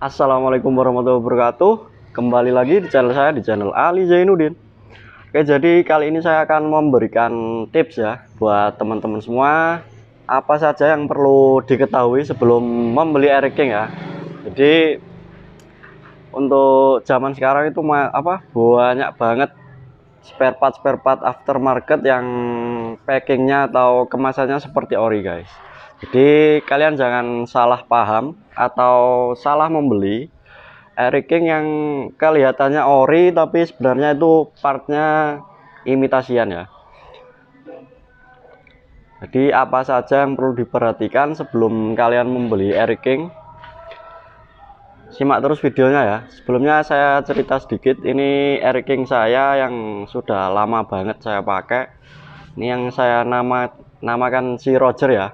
Assalamualaikum warahmatullahi wabarakatuh. Kembali lagi di channel saya, di channel Ali Zainuddin. Oke, jadi kali ini saya akan memberikan tips ya buat teman-teman semua, apa saja yang perlu diketahui sebelum membeli Air King ya. Jadi untuk zaman sekarang itu banyak banget spare part aftermarket yang packingnya atau kemasannya seperti ori guys. Jadi kalian jangan salah paham atau salah membeli Air King yang kelihatannya ori tapi sebenarnya itu partnya imitasian ya. Jadi apa saja yang perlu diperhatikan sebelum kalian membeli Air King, simak terus videonya ya. Sebelumnya saya cerita sedikit, ini Air King saya yang sudah lama banget saya pakai. Ini yang saya namakan si Roger ya.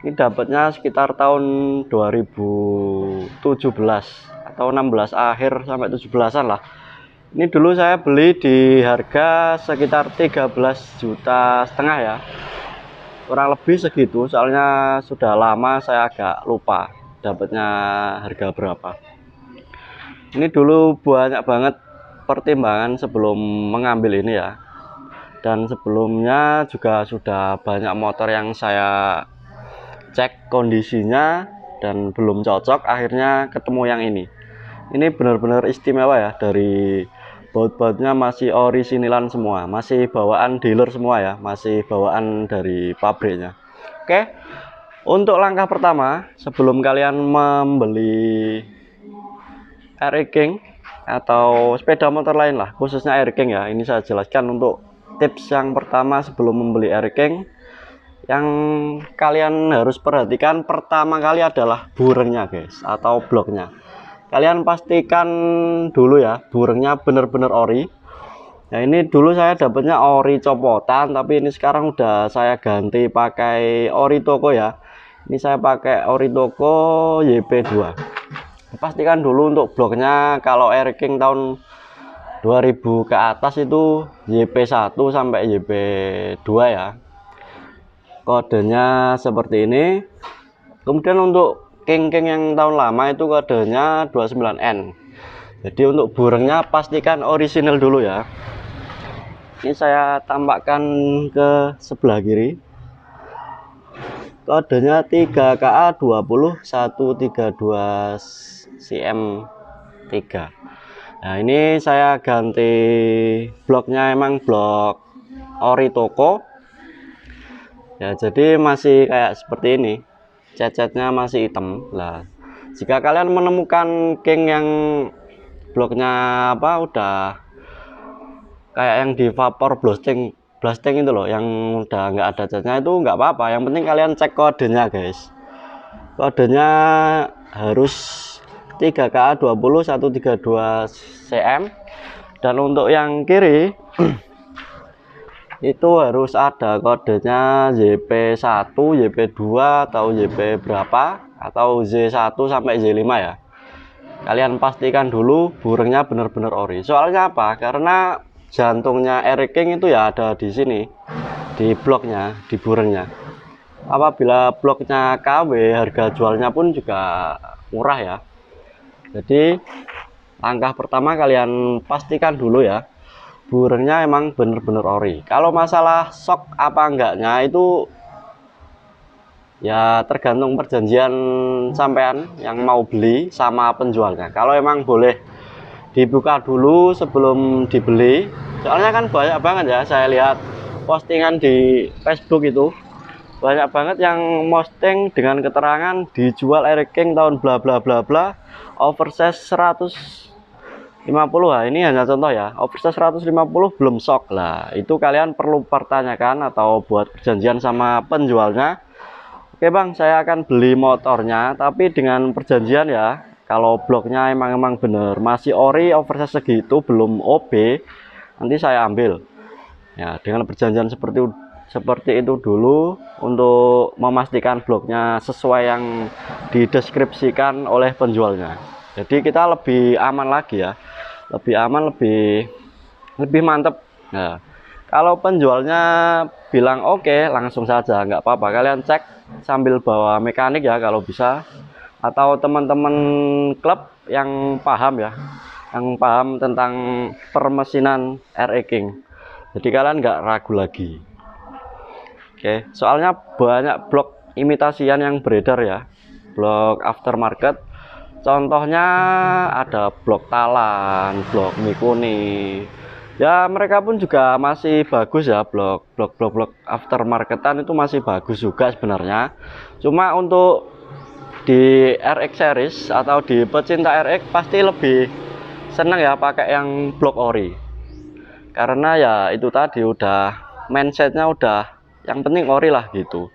Ini dapatnya sekitar tahun 2017 atau 16 akhir sampai 17-an lah. Ini dulu saya beli di harga sekitar 13,5 juta ya. Kurang lebih segitu, soalnya sudah lama saya agak lupa dapatnya harga berapa. Ini dulu banyak banget pertimbangan sebelum mengambil ini ya. Dan sebelumnya juga sudah banyak motor yang saya cek kondisinya dan belum cocok, akhirnya ketemu yang ini benar-benar istimewa ya. Dari baut-bautnya masih orisinilan semua, masih bawaan dealer semua ya, masih bawaan dari pabriknya. Oke, untuk langkah pertama sebelum kalian membeli Air King atau sepeda motor lain lah, khususnya Air King ya, ini saya jelaskan untuk tips yang pertama sebelum membeli Air King. Yang kalian harus perhatikan pertama kali adalah burengnya guys, atau bloknya. Kalian pastikan dulu ya burengnya bener-bener ori. Nah ini dulu saya dapatnya ori copotan, tapi ini sekarang udah saya ganti pakai ori toko ya. Ini saya pakai ori toko YP2. Pastikan dulu untuk bloknya, kalau Air King tahun 2000 ke atas itu YP1 sampai YP2 ya. Kodenya seperti ini. Kemudian untuk King yang tahun lama itu kodenya 29N. Jadi untuk burengnya pastikan orisinal dulu ya. Ini saya tampakkan ke sebelah kiri. Kodenya 3KA20 132 CM3. Nah ini saya ganti bloknya, emang blok ori toko ya, jadi masih kayak seperti ini, cat-catnya masih hitam lah. Jika kalian menemukan King yang bloknya udah kayak yang di vapor blasting itu loh, yang udah nggak ada catnya, itu nggak apa-apa, yang penting kalian cek kodenya guys. Kodenya harus 3KA20 132 CM. Dan untuk yang kiri itu harus ada kodenya YP1, YP2 atau YP berapa, atau Z1 sampai Z5 ya. Kalian pastikan dulu burengnya benar-benar ori. Soalnya apa? Karena jantungnya Air King itu ya ada di sini, di bloknya, di burengnya. Apabila bloknya KW, harga jualnya pun juga murah ya. Jadi langkah pertama kalian pastikan dulu ya burengnya emang bener-bener ori. Kalau masalah sok apa enggaknya itu ya tergantung perjanjian sampean yang mau beli sama penjualnya. Kalau emang boleh dibuka dulu sebelum dibeli, soalnya kan banyak banget ya, saya lihat postingan di Facebook itu banyak banget yang posting dengan keterangan dijual Air King tahun bla bla bla bla, oversize 150. Nah, ini hanya contoh ya, oversize 150 belum sok lah. Itu kalian perlu pertanyakan atau buat perjanjian sama penjualnya. Oke bang, saya akan beli motornya tapi dengan perjanjian ya, kalau bloknya emang bener masih ori, oversize segitu, belum OB, nanti saya ambil ya. Dengan perjanjian seperti itu dulu, untuk memastikan bloknya sesuai yang dideskripsikan oleh penjualnya. Jadi kita lebih aman lagi ya, lebih aman, lebih mantep. Nah, kalau penjualnya bilang oke, langsung saja, nggak apa-apa, kalian cek sambil bawa mekanik ya kalau bisa, atau teman-teman klub yang paham ya, yang paham tentang permesinan RE King. Jadi kalian nggak ragu lagi. Oke, soalnya banyak blok imitasian yang beredar ya, blok aftermarket. Contohnya ada blok Talan, blok Mikuni. Ya mereka pun juga masih bagus ya, blok aftermarketan itu masih bagus juga sebenarnya. Cuma untuk di RX series atau di pecinta RX pasti lebih seneng ya pakai yang blok ori. Karena ya itu tadi udah mindsetnya udah yang penting ori lah gitu.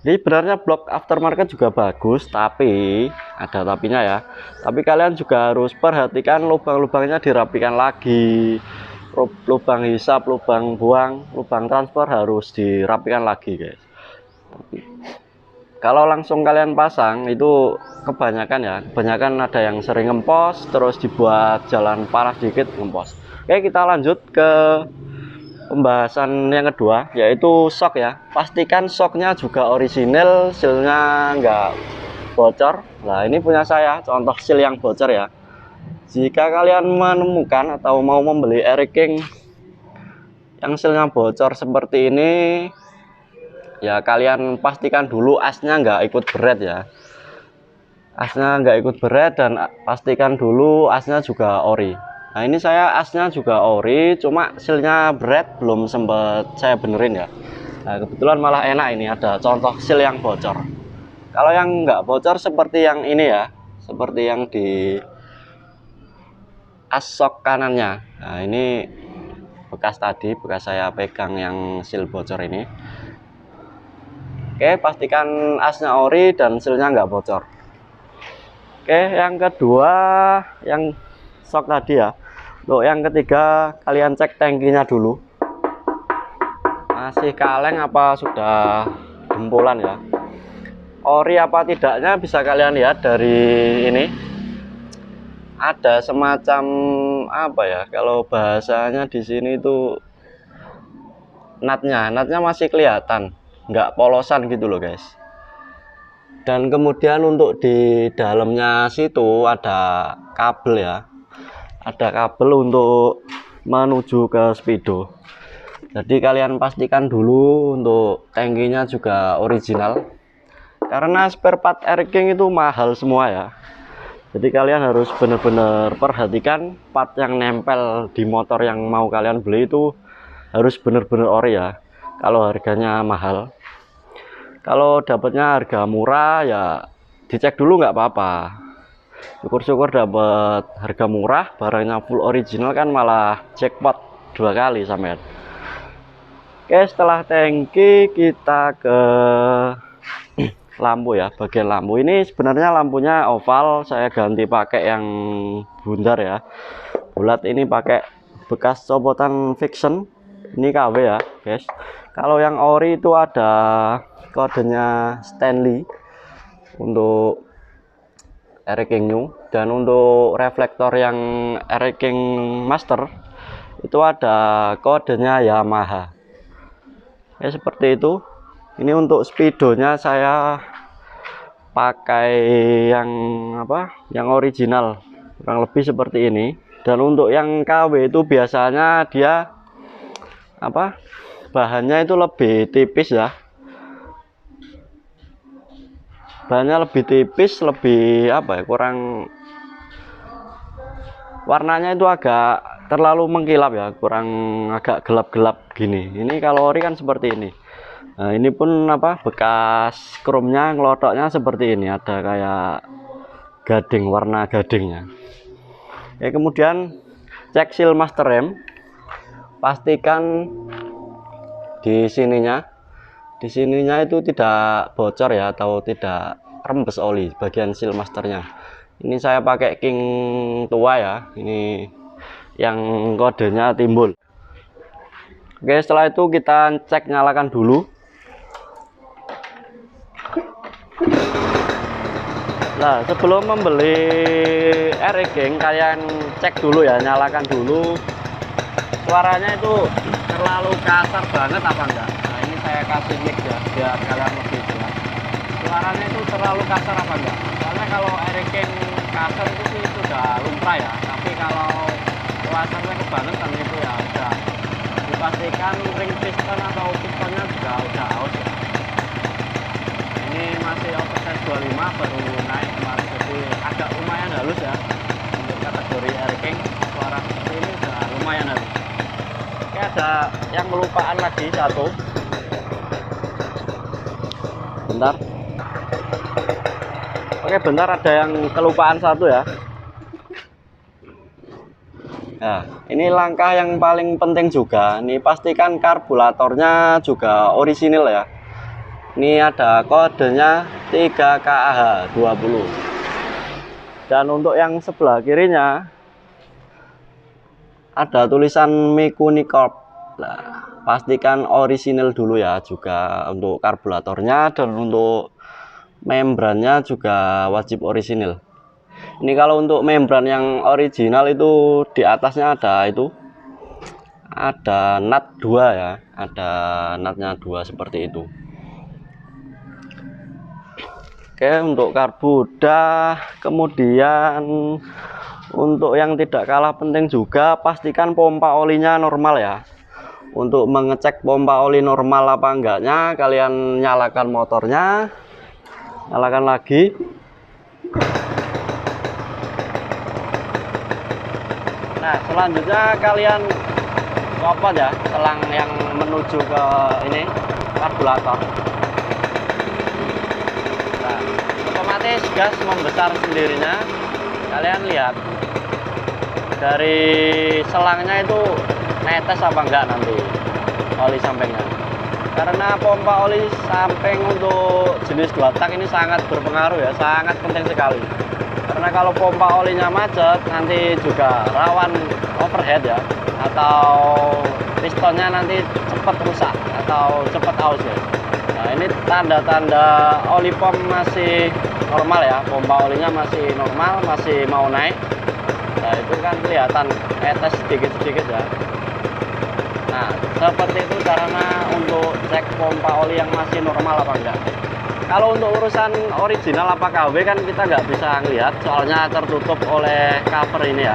Jadi sebenarnya blok aftermarket juga bagus, tapi ada tapinya ya. Tapi kalian juga harus perhatikan lubang-lubangnya dirapikan lagi. Lubang hisap, lubang buang, lubang transfer harus dirapikan lagi guys. Kalau langsung kalian pasang itu kebanyakan ada yang sering ngempos, terus dibuat jalan parah dikit ngempos. Oke, kita lanjut ke pembahasan yang kedua, yaitu shock ya. Pastikan shocknya juga orisinil, sealnya nggak bocor. Nah ini punya saya contoh seal yang bocor ya. Jika kalian menemukan atau mau membeli RE King yang sealnya bocor seperti ini, ya kalian pastikan dulu asnya nggak ikut berat ya. Asnya nggak ikut berat dan pastikan dulu asnya juga ori. Nah ini saya asnya juga ori, cuma sealnya berat belum sempet saya benerin ya. Nah kebetulan malah enak ini ada contoh seal yang bocor. Kalau yang nggak bocor seperti yang ini ya, seperti yang di as shock kanannya. Nah ini bekas saya pegang yang seal bocor ini. Oke, pastikan asnya ori dan sealnya nggak bocor. Oke, yang kedua yang shock tadi ya. Untuk yang ketiga kalian cek tangkinya dulu, masih kaleng apa sudah gempulan ya. Ori apa tidaknya bisa kalian lihat dari ini, ada semacam apa ya, kalau bahasanya di sini itu natnya masih kelihatan, nggak polosan gitu loh guys. Dan kemudian untuk di dalamnya situ ada kabel ya, ada kabel untuk menuju ke speedo. Jadi kalian pastikan dulu untuk tangkinya juga original, karena spare part RE King itu mahal semua ya. Jadi kalian harus benar-benar perhatikan part yang nempel di motor yang mau kalian beli itu harus benar-benar ori ya. Kalau harganya mahal, kalau dapatnya harga murah ya dicek dulu nggak apa-apa. Syukur-syukur dapat harga murah, barangnya full original kan malah jackpot 2 kali sampean. Oke, setelah tangki kita ke lampu ya, bagian lampu ini sebenarnya lampunya oval, saya ganti pakai yang bundar ya, bulat. Ini pakai bekas copotan Fiction, ini KW ya guys. Kalau yang ori itu ada kodenya Stanley untuk RE King New, dan untuk reflektor yang RE King Master itu ada kodenya Yamaha ya, seperti itu. Ini untuk speedonya saya pakai yang yang original, kurang lebih seperti ini. Dan untuk yang KW itu biasanya dia bahannya itu lebih tipis ya, bahannya lebih tipis, lebih kurang, warnanya itu agak terlalu mengkilap ya, kurang, agak gelap-gelap gini. Ini kalau ori kan seperti ini. Nah ini pun bekas chrome-nya, ngelotoknya seperti ini, ada kayak gading, warna gadingnya. Oke, kemudian cek seal master rem, pastikan di sininya itu tidak bocor ya, atau tidak rembes oli bagian seal masternya. Ini saya pakai King tua ya, ini yang kodenya timbul. Oke, setelah itu kita cek, nyalakan dulu. Nah sebelum membeli RE King kalian cek dulu ya, nyalakan dulu suaranya itu terlalu kasar banget apa enggak. Nah ini saya kasih mic ya biar kalian lebih jelas. suaranya itu terlalu kasar apa enggak. Soalnya kalau Eriking kasar itu sih sudah lumrah ya, tapi kalau kasarnya kebangetan itu ya udah dipastikan ring piston atau pistonnya juga udah aus ya. Ini masih oversize 25 baru naik kemarin, jadi agak lumayan halus ya untuk kategori Eriking. Suara seperti ini udah lumayan halus. Oke, ada yang kelupaan lagi satu, bentar. Oke, bentar, ada yang kelupaan satu ya. Nah, ini langkah yang paling penting juga. Ini pastikan karburatornya juga orisinil ya. Ini ada kodenya 3KAH20. Dan untuk yang sebelah kirinya ada tulisan Mikuni Corp. Nah, pastikan orisinil dulu ya, juga untuk karburatornya, dan untuk membrannya juga wajib orisinil. Ini kalau untuk membran yang original itu di atasnya ada nut 2 ya, ada nutnya 2 seperti itu. Oke, untuk karbu udah. Kemudian untuk yang tidak kalah penting juga, pastikan pompa olinya normal ya. Untuk mengecek pompa oli normal apa enggaknya, kalian nyalakan motornya, nyalakan lagi. Nah, selanjutnya kalian copot ya selang yang menuju ke ini karburator. Nah, otomatis gas membesar sendirinya. Kalian lihat dari selangnya itu netes apa enggak nanti oli sampingnya. Karena pompa oli samping untuk jenis 2 tak ini sangat berpengaruh ya, sangat penting sekali. Karena kalau pompa olinya macet, nanti juga rawan overhead ya, atau pistonnya nanti cepat rusak atau cepat aus ya. Nah, ini tanda-tanda oli pom masih normal ya, pompa olinya masih normal, masih mau naik. Nah, itu kan kelihatan netes sedikit-sedikit ya. Nah, seperti itu caranya untuk cek pompa oli yang masih normal apa enggak. Kalau untuk urusan original apa KW kan kita nggak bisa ngelihat, soalnya tertutup oleh cover ini ya.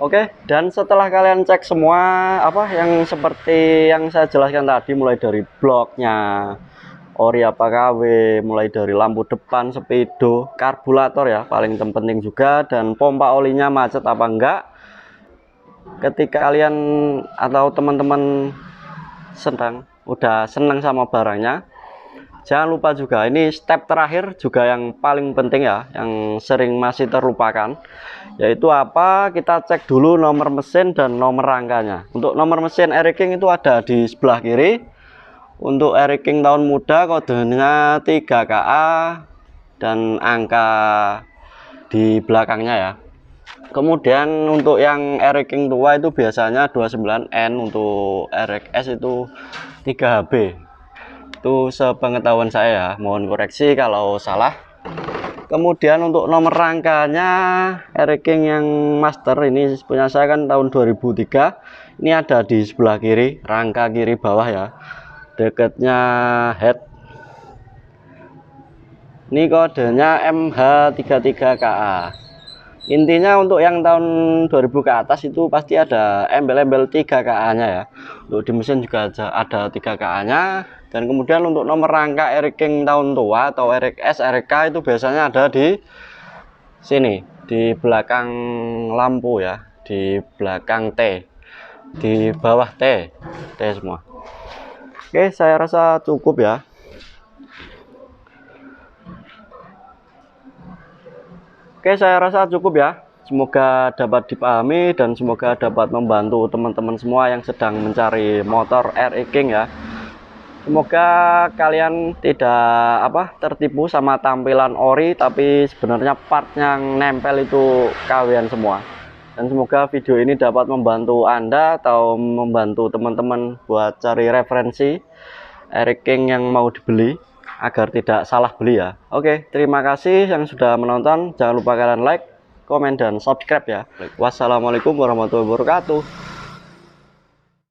Oke, dan setelah kalian cek semua apa yang seperti yang saya jelaskan tadi, mulai dari bloknya, ori apa KW, mulai dari lampu depan, speedo, karburator ya paling penting juga, dan pompa olinya macet apa enggak. Ketika kalian atau teman-teman udah senang sama barangnya, jangan lupa juga ini step terakhir juga yang paling penting ya, yang sering masih terlupakan, yaitu apa? Kita cek dulu nomor mesin dan nomor rangkanya. Untuk nomor mesin Eriking itu ada di sebelah kiri. Untuk Eriking tahun muda kodenya 3KA dan angka di belakangnya ya. Kemudian untuk yang Eriking tua itu biasanya 29N, untuk RX itu 3HB. Itu sepengetahuan saya ya, mohon koreksi kalau salah. Kemudian untuk nomor rangkanya Eriking yang master ini punya saya kan tahun 2003. Ini ada di sebelah kiri, rangka kiri bawah ya, dekatnya head. Ini kodenya MH33KA. Intinya untuk yang tahun 2000 ke atas itu pasti ada embel-embel 3KA nya ya. Untuk di mesin juga ada 3KA nya. Dan kemudian untuk nomor rangka Eriking tahun tua atau RX RK itu biasanya ada di sini, di belakang lampu ya, di belakang T, di bawah T semua. Oke, saya rasa cukup ya. Oke, saya rasa cukup ya. Semoga dapat dipahami dan semoga dapat membantu teman-teman semua yang sedang mencari motor Eriking ya. Semoga kalian tidak tertipu sama tampilan ori, tapi sebenarnya part yang nempel itu KW-an semua. Dan semoga video ini dapat membantu Anda atau membantu teman-teman buat cari referensi Eriking yang mau dibeli, agar tidak salah beli ya. Oke, terima kasih yang sudah menonton. Jangan lupa kalian like, komen, dan subscribe ya. Wassalamualaikum warahmatullahi wabarakatuh.